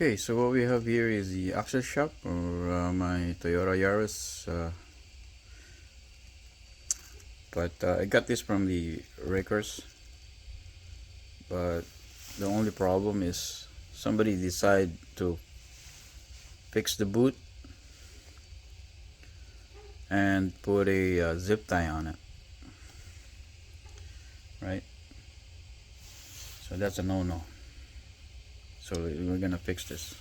Okay, so what we have here is the axle shock for my Toyota Yaris, but I got this from the Wreckers, but the only problem is somebody decided to fix the boot and put a zip tie on it, right? So that's a no-no. So we're gonna fix this.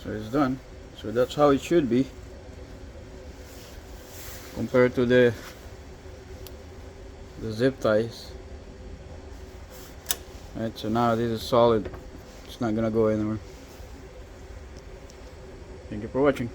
So it's done. So that's how it should be compared to the zip ties. Right, so now this is solid. It's not gonna go anywhere. Thank you for watching.